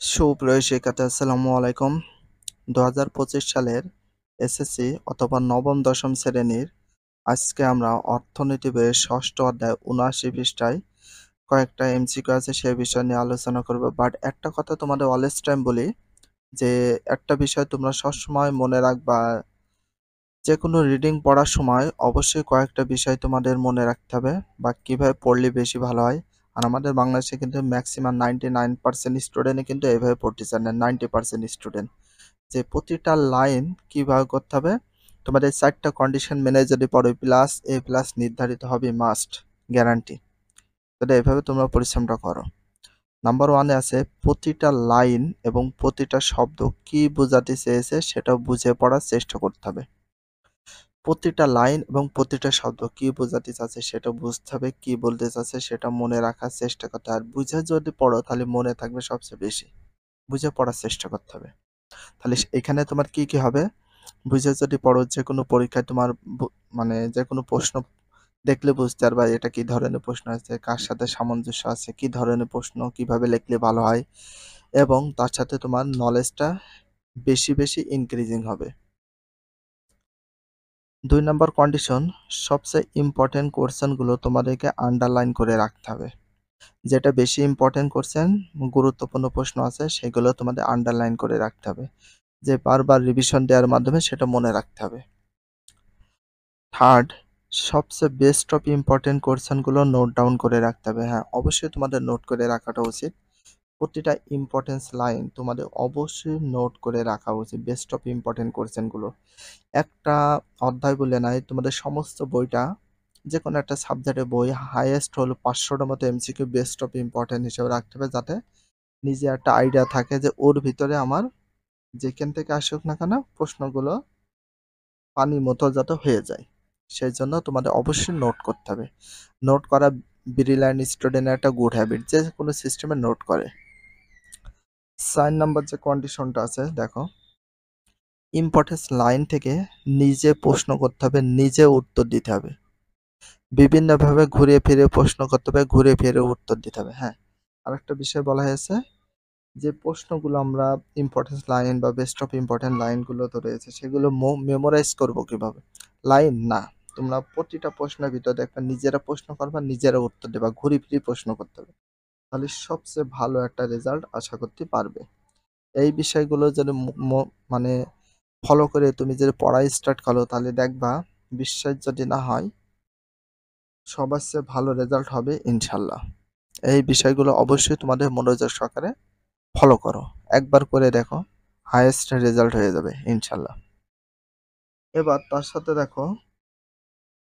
সুপ্রিয় শিক্ষার্থী আসসালামু আলাইকুম। 2025 সালের এসএসসি অথবা নবম দশম শ্রেণীর আজকে আমরা অর্থনীতি বইয়ের ষষ্ঠ অধ্যায় 79 পৃষ্ঠায় কয়েকটা এমসিকিউ আছে সেই বিষয় নিয়ে আলোচনা করব। বাট একটা কথা তোমাদের অলওয়েজ টাইম বলি যে একটা বিষয় তোমরা সবসময় মনে রাখবা, যে কোনো রিডিং পড়ার সময় অবশ্যই কয়েকটা বিষয় তোমাদের মনে রাখতে হবে বা কিভাবে পড়লে বেশি ভালো হয়। আর আমাদের বাংলাদেশে কিন্তু ম্যাক্সিমাম 99% স্টুডেন্টই কিন্তু এইভাবে পড়তে চান না, 90% স্টুডেন্ট। যে প্রতিটা লাইন কিভাবে করতে হবে, তোমাদের 4টা কন্ডিশন মেনে যদি পড়ো প্লাস এ প্লাস নির্ধারিত হবে, মাস্ট গ্যারান্টি। তাহলে এভাবে তোমরা পরিশ্রমটা করো। নাম্বার 1-এ আছে প্রতিটা লাইন এবং প্রতিটা শব্দ কি বোঝাতে চেয়েছে সেটা বুঝে পড়ার চেষ্টা করতে হবে। প্রতিটা লাইন এবং প্রতিটা শব্দ কি বোঝাতে চাচ্ছে সেটা বুঝতে হবে, কি বলতে চাচ্ছে সেটা মনে রাখার চেষ্টা করতে হবে। আর বুঝে যদি পড়ো তাহলে মনে থাকবে সবচেয়ে বেশি। বুঝে পড়ার চেষ্টা করতে হবে। তাহলে এখানে তোমার কি কি হবে, বুঝে যদি পড়ো যে কোনো পরীক্ষায় তোমার মানে যে কোনো প্রশ্ন দেখলে বুঝতে পারবা এটা কি ধরনের প্রশ্ন আছে, কার সাথে সামঞ্জস্য আছে, কি ধরনের প্রশ্ন, কিভাবে লিখলে ভালো হয়, এবং তার সাথে তোমার নলেজটা বেশি বেশি ইনক্রিজিং হবে। 2 নম্বর কন্ডিশন, সবচেয়ে ইম্পর্টেন্ট কোশ্চেনগুলো তোমাদেরকে আন্ডারলাইন করে রাখতে হবে। যেটা বেশি ইম্পর্টেন্ট কোশ্চেন, গুরুত্বপূর্ণ প্রশ্ন আছে সেগুলো তোমাদের আন্ডারলাইন করে রাখতে হবে, যে বারবার রিভিশন দেওয়ার মাধ্যমে সেটা মনে রাখতে হবে। থার্ড, সবচেয়ে বেস্ট অফ ইম্পর্টেন্ট কোশ্চেনগুলো নোট ডাউন করে রাখতে হবে। হ্যাঁ, অবশ্যই তোমাদের নোট করে রাখাটা উচিত। প্রতিটা ইম্পর্টেন্স লাইন তোমাদের অবশ্যই নোট করে রাখা উচিত, বেস্ট অফ ইম্পর্টেন্ট কোশ্চেনগুলো। একটা অধ্যায় বলে নাই, তোমাদের সমস্ত বইটা, যে কোনো একটা সাবজেক্টের বই হাইয়েস্ট হলো 500টার মতো এমসিকিউ বেস্ট অফ ইম্পর্টেন্ট হিসেবে রাখতে হবে, যাতে নিজে একটা আইডিয়া থাকে যে ওর ভিতরে আমার যেখান থেকে আসুক না কেন প্রশ্নগুলো পানির মতো যাতে হয়ে যায়। সেই জন্য তোমাদের অবশ্যই নোট করতে হবে। নোট করা ব্রিলিয়ান্ট স্টুডেন্টের একটা গুড হ্যাবিট, যে কোনো সিস্টেমে নোট করে। 4 নাম্বার যে কন্ডিশনটা আছে দেখো, ইম্পর্টেন্স লাইন থেকে নিজে প্রশ্ন করতে হবে, নিজে উত্তর দিতে হবে। বিভিন্নভাবে ঘুরিয়ে ফিরে প্রশ্ন করতে হবে, ঘুরে ফিরে উত্তর দিতে হবে। হ্যাঁ, আরেকটা বিষয় বলা হয়েছে যে প্রশ্নগুলো আমরা ইম্পর্টেন্স লাইন বা বেস্ট অফ ইম্পর্টেন্ট লাইনগুলো তো রয়েছে সেগুলো মেমোরাইজ করব কিভাবে, লাইন না, তোমরা প্রতিটা প্রশ্নের ভিতরে দেখবে নিজেরা প্রশ্ন করবা, নিজেরা উত্তর দেবা, ঘুরি ফিরি প্রশ্ন করতে হবে। তাহলে সবচেয়ে ভালো একটা রেজাল্ট আশা করতে পারবে। এই বিষয়গুলো যদি মানে ফলো করে তুমি যদি পড়া স্টার্ট করো তাহলে দেখবা বিশ্বাস যদি না হয় সবার চেয়ে ভালো রেজাল্ট হবে ইনশাল্লাহ। এই বিষয়গুলো অবশ্যই তোমাদের মনোযোগ সহকারে ফলো করো, একবার করে দেখো, হাইয়েস্ট রেজাল্ট হয়ে যাবে ইনশাল্লাহ। এবার তার সাথে দেখো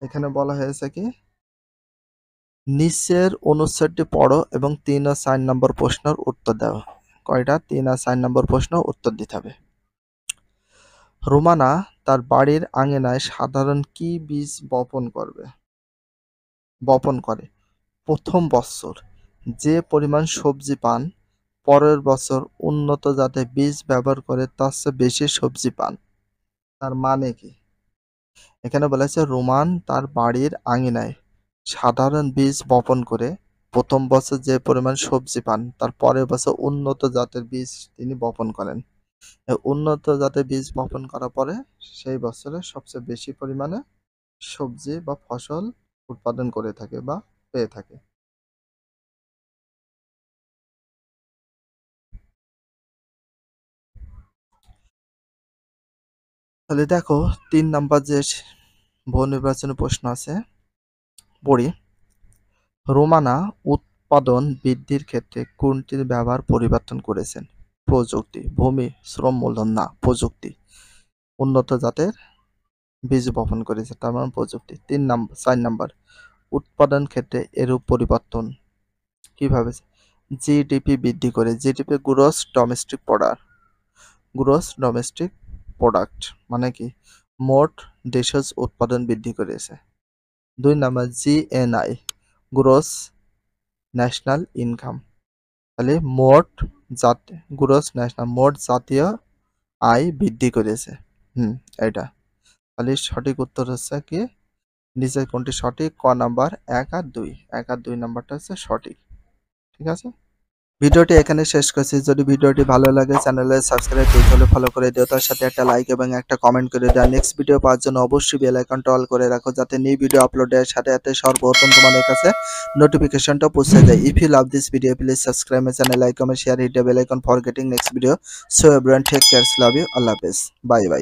এখানে বলা হয়েছে কি, নিচের অনুচ্ছেদটি পড়ো এবং 3 ও 4 নম্বর প্রশ্নের উত্তর দাও। কয়টা? 3 আর 4 নম্বর প্রশ্ন উত্তর দিতে হবে। রোমানা তার বাড়ির আঙিনায় সাধারণ কি বীজ বপন করে প্রথম বছর যে পরিমাণ সবজি পান, পরের বছর উন্নত জাতের বীজ ব্যবহার করে তার চেয়ে বেশি সবজি পান। তার মানে কি? এখানে বলেছে রোমান তার বাড়ির আঙিনায় সাধারণ বীজ বপন করে প্রথম বছর যে পরিমাণ সবজি পান তার পরের বছর উন্নত জাতের বীজ তিনি বপন করেন। উন্নত জাতের বীজ বপন করার পরে সেই বছরে সবচেয়ে বেশি পরিমাণে সবজি বা ফসল উৎপাদন করে থাকে বা পেয়ে থাকে। তাহলে দেখো 3 নাম্বার যে বহু নির্বাচনী প্রশ্ন আছে পড়ি। রোমানা উৎপাদন বৃদ্ধির ক্ষেত্রে কোনটির ব্যবহার পরিবর্তন করেছেন? প্রযুক্তি, ভূমি, শ্রম মূলধন না, প্রযুক্তি। উন্নত জাতের বীজ বপন করেছে তার মানে প্রযুক্তি। 4 নাম্বার, উৎপাদন ক্ষেত্রে এরূপ পরিবর্তন কিভাবে? জিডিপি বৃদ্ধি করে, জিডিপি গ্রোস ডোমেস্টিক প্রোডাক্ট মানে কি? মোট দেশজ উৎপাদন বৃদ্ধি করেছে। 2 number, GNI, gross national income, তাহলে মোট জাতীয় আয় বৃদ্ধি করেছে। এটা তাহলে সঠিক উত্তর হচ্ছে কি, নিচের কোনটি সঠিক? ক নাম্বার 1 আর 2, 1 আর 2 নাম্বারটা হচ্ছে সঠিক। ঠিক আছে, ভিডিওটি এখানে শেষ করছি। যদি ভিডিওটি ভালো লাগে চ্যানেলে সাবস্ক্রাইব করতে হলে ফলো করে দিও, তার সাথে একটা লাইক এবং একটা কমেন্ট করে দাও। নেক্সট ভিডিও পাওয়ার জন্য অবশ্যই বেল আইকনটা অল করে রাখো, যাতে নিউ ভিডিও আপলোডের সাথে সাথে সর্বপ্রথম তোমাদের কাছে নোটিফিকেশনটা পৌঁছে যায়। If you love this video, please subscribe my channel, like, comment, share, hit the bell icon for getting next video. So everyone, take care, love you, Allah Hafiz, bye bye.